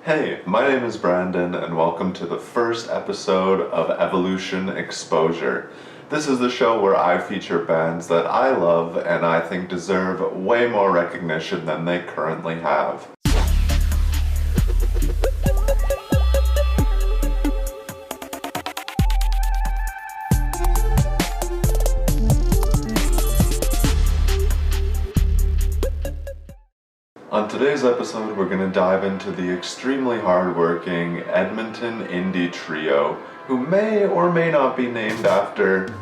Hey, my name is Brandon and welcome to the first episode of Evolution Exposure. This is the show where I feature bands that I love and I think deserve way more recognition than they currently have. On today's episode, we're going to dive into the extremely hardworking Edmonton indie trio, who may or may not be named after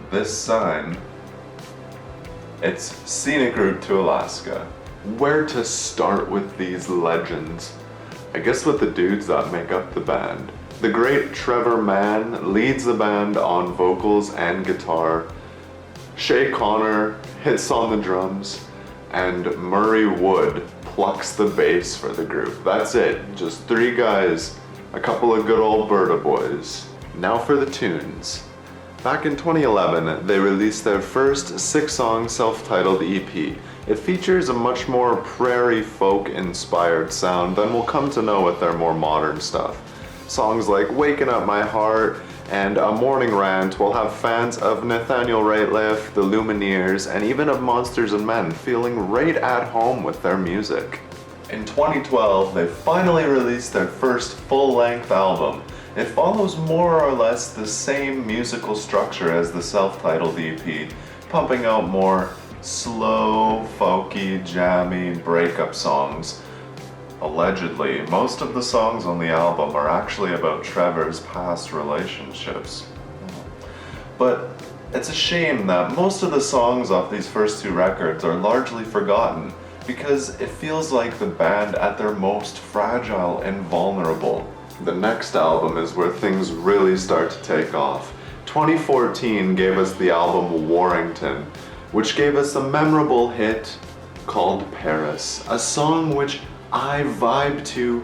this sign. It's Scenic Route to Alaska. Where to start with these legends? I guess with the dudes that make up the band. The great Trevor Mann leads the band on vocals and guitar. Shay Connor hits on the drums. And Murray Wood plucks the bass for the group. That's it, just three guys, a couple of good old Berta boys. Now for the tunes. Back in 2011, they released their first 6-song self-titled EP. It features a much more prairie folk-inspired sound than we'll come to know with their more modern stuff. Songs like Waking Up My Heart and A Morning Rant will have fans of Nathaniel Rateliff, the Lumineers, and even of Monsters and Men feeling right at home with their music. In 2012, they finally released their first full-length album. It follows more or less the same musical structure as the self-titled EP, pumping out more slow, folky, jammy breakup songs. Allegedly, most of the songs on the album are actually about Trevor's past relationships. But it's a shame that most of the songs off these first two records are largely forgotten because it feels like the band at their most fragile and vulnerable. The next album is where things really start to take off. 2014 gave us the album Warrington, which gave us a memorable hit called Paris, a song which I vibe to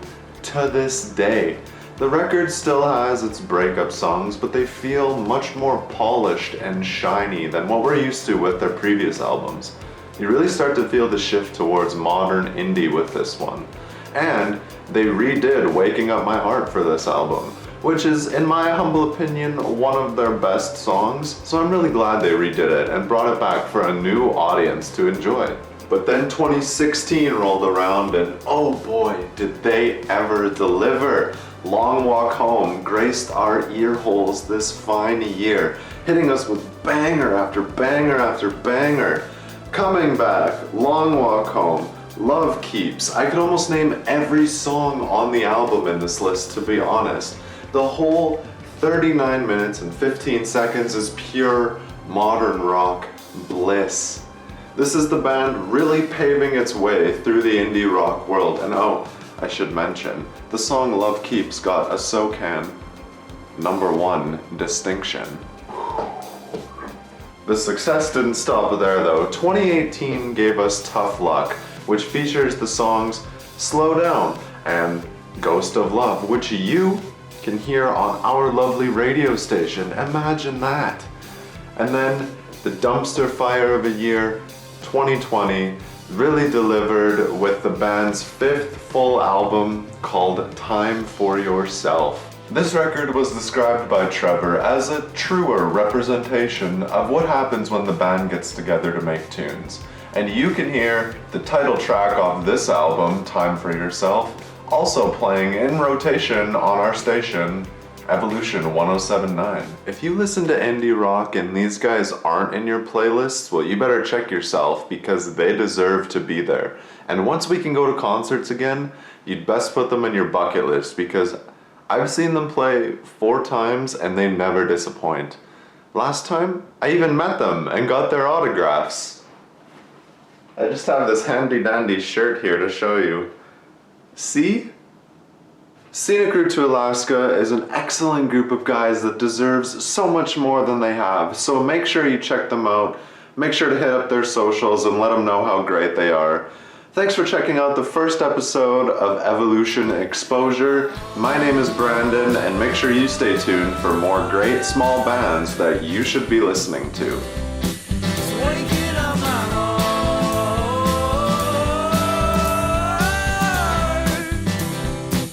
this day. The record still has its breakup songs, but they feel much more polished and shiny than what we're used to with their previous albums. You really start to feel the shift towards modern indie with this one. And they redid Waking Up My Heart for this album, which is, in my humble opinion, one of their best songs, so I'm really glad they redid it and brought it back for a new audience to enjoy. But then 2016 rolled around and oh boy, did they ever deliver. Long Walk Home graced our ear holes this fine year, hitting us with banger after banger after banger. Coming Back, Long Walk Home, Love Keeps. I could almost name every song on the album in this list, to be honest. The whole 39 minutes and 15 seconds is pure modern rock bliss. This is the band really paving its way through the indie rock world. And oh, I should mention, the song Love Keeps got a SOCAN #1 distinction. The success didn't stop there though. 2018 gave us Tough Luck, which features the songs Slow Down and Ghost of Love, which you can hear on our lovely radio station. Imagine that. And then the dumpster fire of a year, 2020, really delivered with the band's 5th full album called Time for Yourself. This record was described by Trevor as a truer representation of what happens when the band gets together to make tunes. And you can hear the title track off this album, Time for Yourself, also playing in rotation on our station, Evolution 107.9. If you listen to indie rock and these guys aren't in your playlists, well, you better check yourself because they deserve to be there. And once we can go to concerts again, you'd best put them in your bucket list because I've seen them play 4 times and they never disappoint. Last time, I even met them and got their autographs. I just have this handy dandy shirt here to show you. See? Scenic Route to Alaska is an excellent group of guys that deserves so much more than they have, so make sure you check them out, make sure to hit up their socials and let them know how great they are. Thanks for checking out the first episode of Evolution Exposure. My name is Brandon, and make sure you stay tuned for more great small bands that you should be listening to.